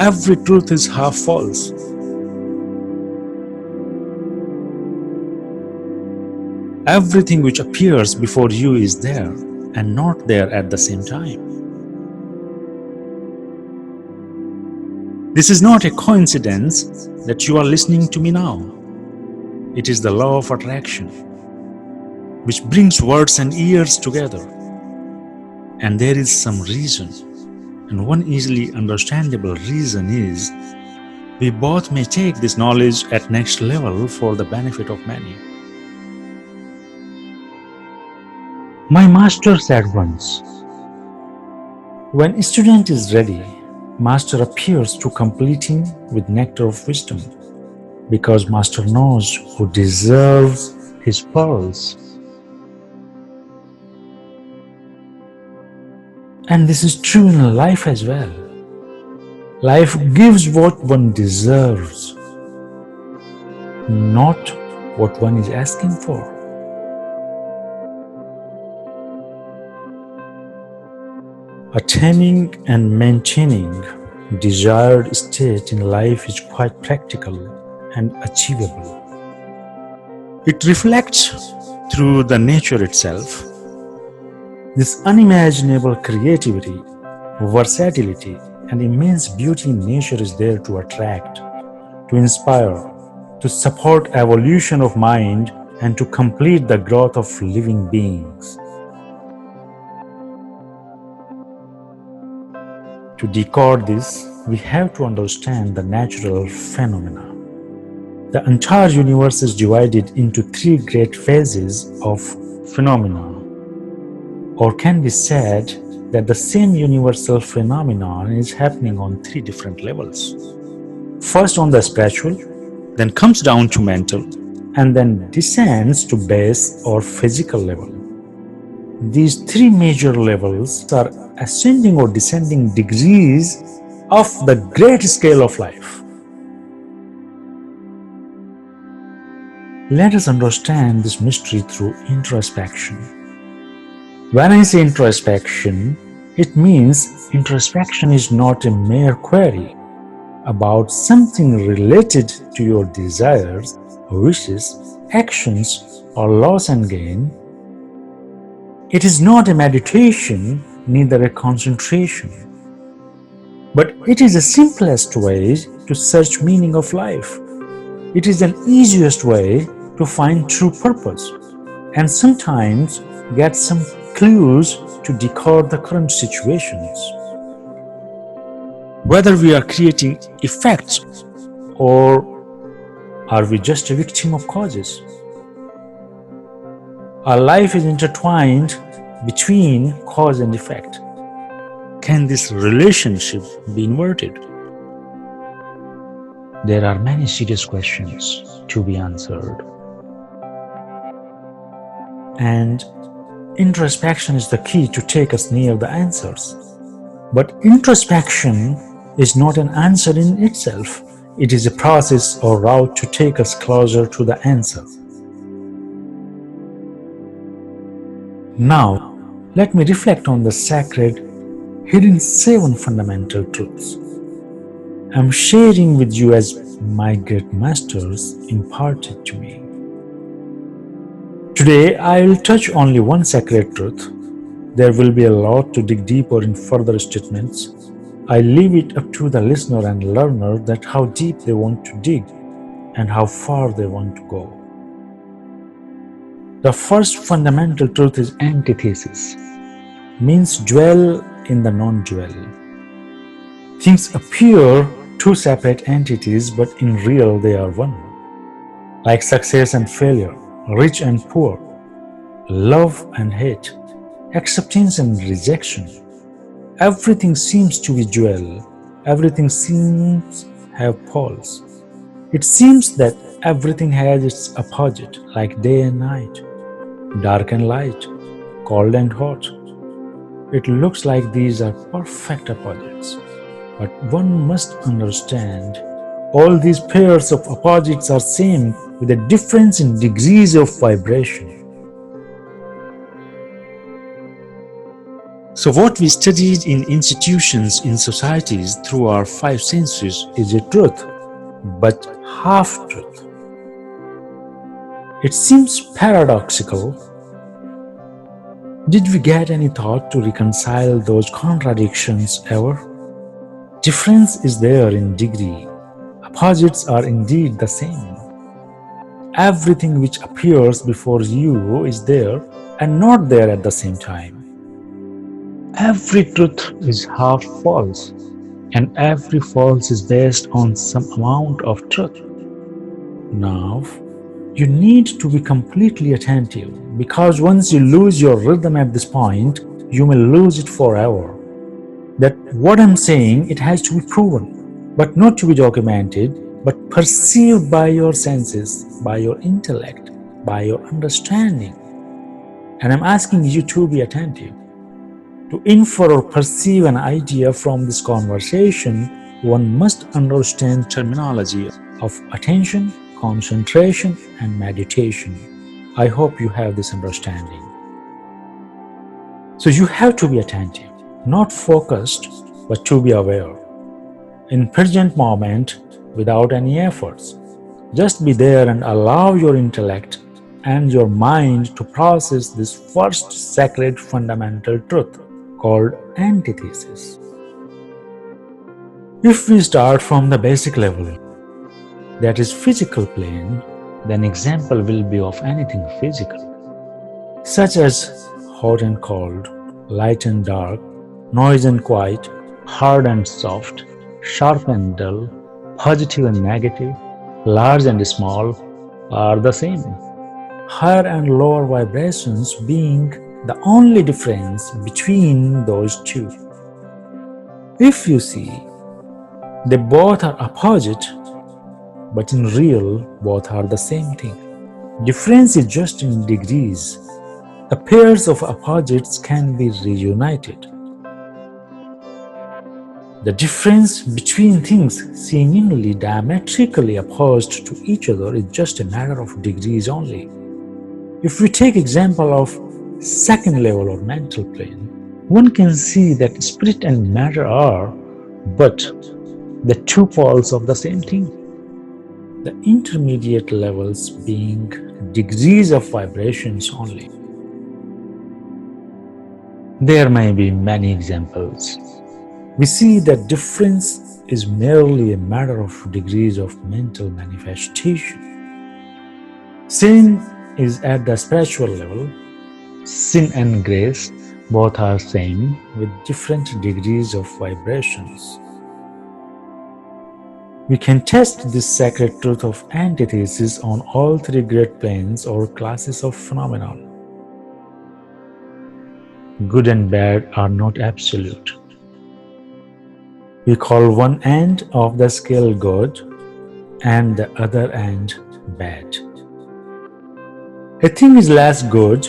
every truth is half false. Everything which appears before you is there and not there at the same time. This is not a coincidence that you are listening to me now. It is the law of attraction, which brings words and ears together. And there is some reason, and one easily understandable reason is we both may take this knowledge at next level for the benefit of many. My master said once, when a student is ready, master appears to complete him with nectar of wisdom, because master knows who deserves his pearls. And this is true in life as well. Life gives what one deserves, not what one is asking for. Attaining and maintaining desired state in life is quite practical and achievable. It reflects through the nature itself. This unimaginable creativity, versatility, and immense beauty in nature is there to attract, to inspire, to support evolution of mind, and to complete the growth of living beings. To decode this, we have to understand the natural phenomena. The entire universe is divided into three great phases of phenomena, or can be said that the same universal phenomenon is happening on three different levels. First on the spiritual, then comes down to mental, and then descends to base or physical level. These three major levels are ascending or descending degrees of the great scale of life. Let us understand this mystery through introspection. When I say introspection, it means introspection is not a mere query about something related to your desires, wishes, actions, or loss and gain. It is not a meditation, neither a concentration, but it is the simplest way to search meaning of life. It is an easiest way to find true purpose, and sometimes get some clues to decode the current situations. Whether we are creating effects or are we just a victim of causes? Our life is intertwined between cause and effect. Can this relationship be inverted? There are many serious questions to be answered. And introspection is the key to take us near the answers. But introspection is not an answer in itself. It is a process or route to take us closer to the answer. Now, let me reflect on the sacred, hidden 7 fundamental truths I'm sharing with you as my great masters imparted to me. Today, I will touch only one sacred truth. There will be a lot to dig deeper in further statements. I leave it up to the listener and learner that how deep they want to dig and how far they want to go. The first fundamental truth is antithesis, means dwell in the non-dual. Things appear two separate entities, but in real they are one. Like success and failure, rich and poor, love and hate, acceptance and rejection. Everything seems to be dual. Everything seems have poles. It seems that everything has its opposite, like day and night, dark and light, cold and hot. It looks like these are perfect opposites, but one must understand all these pairs of opposites are same with a difference in degrees of vibration. So, what we studied in institutions, in societies, through our five senses is a truth, but half truth. It seems paradoxical. Did we get any thought to reconcile those contradictions ever? Difference is there in degree. Opposites are indeed the same. Everything which appears before you is there and not there at the same time. Every truth is half false, and every false is based on some amount of truth. Now, you need to be completely attentive, because once you lose your rhythm at this point, you may lose it forever. That what I'm saying, it has to be proven, but not to be documented, but perceived by your senses, by your intellect, by your understanding. And I'm asking you to be attentive. To infer or perceive an idea from this conversation, one must understand terminology of attention, concentration, and meditation. I hope you have this understanding. So you have to be attentive, not focused, but to be aware. In present moment, without any efforts. Just be there and allow your intellect and your mind to process this first sacred fundamental truth called antithesis. If we start from the basic level, that is physical plane, then example will be of anything physical, such as hot and cold, light and dark, noise and quiet, hard and soft, sharp and dull, positive and negative, large and small are the same. Higher and lower vibrations being the only difference between those two. If you see, they both are opposite, but in real, both are the same thing. Difference is just in degrees. The pairs of opposites can be reunited. The difference between things seemingly diametrically opposed to each other is just a matter of degrees only. If we take example of second level or mental plane, one can see that spirit and matter are but the two poles of the same thing. The intermediate levels being degrees of vibrations only. There may be many examples. We see that difference is merely a matter of degrees of mental manifestation. Sin is at the spiritual level. Sin and grace both are same with different degrees of vibrations. We can test this sacred truth of antithesis on all three great planes or classes of phenomena. Good and bad are not absolute. We call one end of the scale good and the other end bad. A thing is less good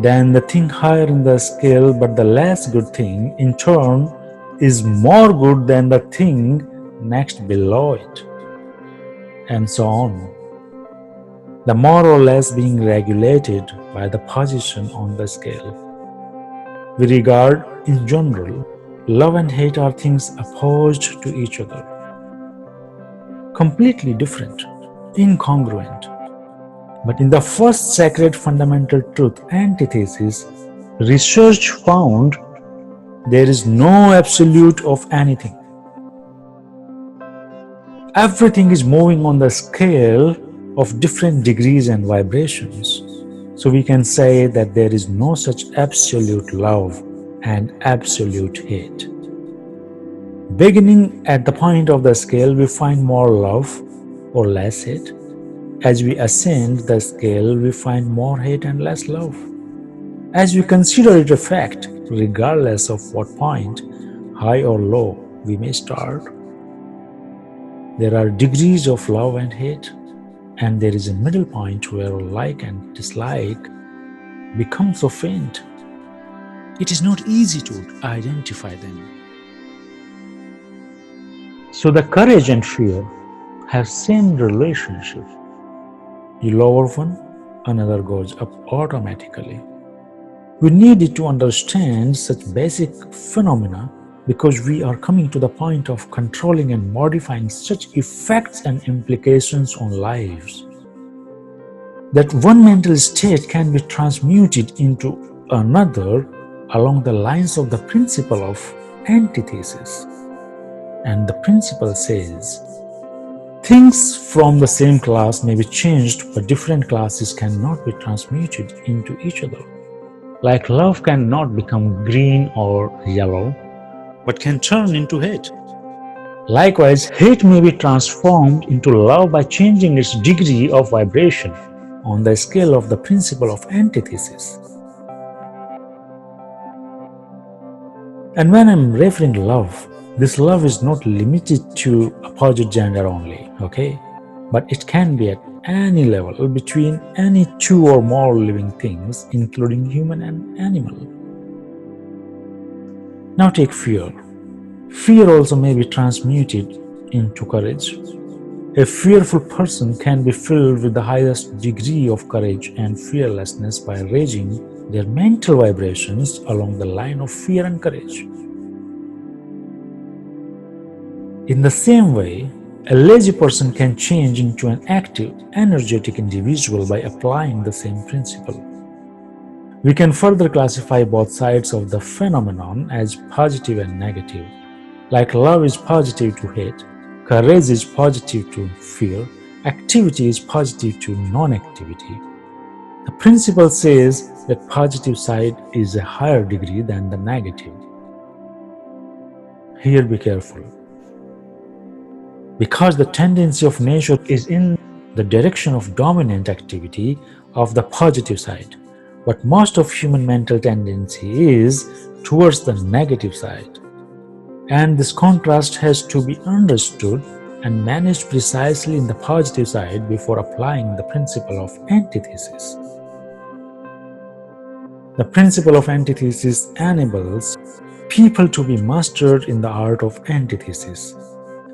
than the thing higher in the scale, but the less good thing in turn is more good than the thing next below it, and so on. The more or less being regulated by the position on the scale. We regard, in general, love and hate are things opposed to each other, completely different, incongruent. But in the first sacred fundamental truth, antithesis, research found there is no absolute of anything. Everything is moving on the scale of different degrees and vibrations. So we can say that there is no such absolute love and absolute hate. Beginning at the point of the scale, we find more love or less hate. As we ascend the scale, we find more hate and less love. As we consider it a fact, regardless of what point, high or low, we may start, there are degrees of love and hate, and there is a middle point where like and dislike become so faint. It is not easy to identify them. So the courage and fear have same relationship. You lower one, another goes up automatically. We needed to understand such basic phenomena because we are coming to the point of controlling and modifying such effects and implications on lives. That one mental state can be transmuted into another along the lines of the principle of antithesis. And the principle says, things from the same class may be changed, but different classes cannot be transmuted into each other. Like love cannot become green or yellow, but can turn into hate. Likewise, hate may be transformed into love by changing its degree of vibration on the scale of the principle of antithesis. And when I'm referring to love, this love is not limited to opposite gender only, okay? But it can be at any level between any two or more living things, including human and animal. Now take fear. Fear also may be transmuted into courage. A fearful person can be filled with the highest degree of courage and fearlessness by raising their mental vibrations along the line of fear and courage. In the same way, a lazy person can change into an active, energetic individual by applying the same principle. We can further classify both sides of the phenomenon as positive and negative. Like love is positive to hate, courage is positive to fear, activity is positive to non-activity. The principle says that positive side is a higher degree than the negative. Here be careful. Because the tendency of nature is in the direction of dominant activity of the positive side, but most of human mental tendency is towards the negative side. And this contrast has to be understood and managed precisely in the positive side before applying the principle of antithesis. The principle of antithesis enables people to be mastered in the art of antithesis.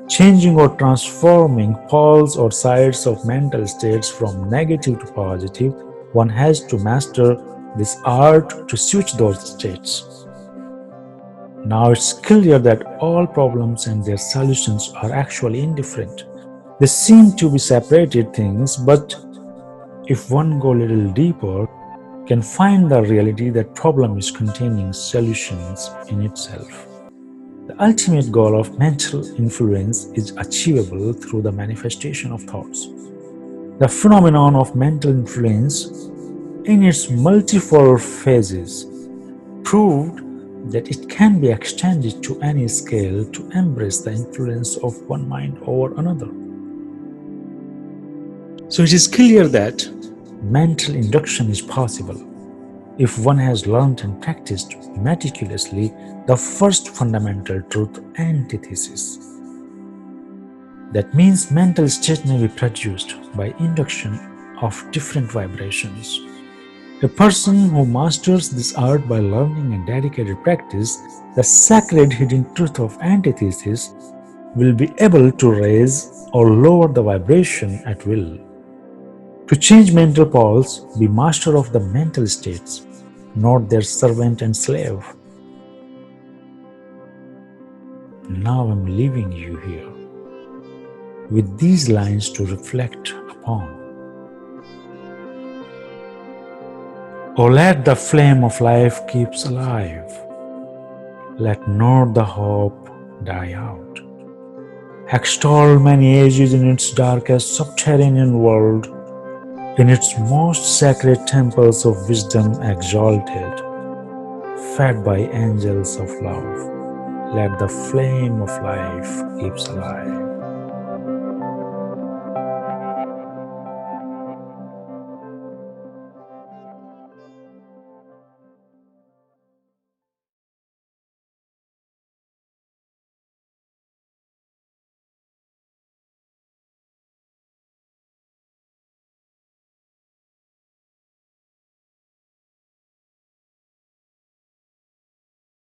Changing or transforming poles or sides of mental states from negative to positive, one has to master this art to switch those states. Now it's clear that all problems and their solutions are actually indifferent. They seem to be separated things, but if one goes a little deeper, can find the reality that problem is containing solutions in itself. The ultimate goal of mental influence is achievable through the manifestation of thoughts. The phenomenon of mental influence, in its multifold phases, proved that it can be extended to any scale to embrace the influence of one mind over another. So it is clear that mental induction is possible if one has learned and practiced meticulously the first fundamental truth, antithesis. That means mental state may be produced by induction of different vibrations. A person who masters this art by learning and dedicated practice, the sacred hidden truth of antithesis, will be able to raise or lower the vibration at will. To change mental poles, be master of the mental states, not their servant and slave. Now I'm leaving you here with these lines to reflect upon. Oh, let the flame of life keeps alive. Let not the hope die out. Extol many ages in its darkest subterranean world, in its most sacred temples of wisdom exalted, fed by angels of love. Let the flame of life keeps alive.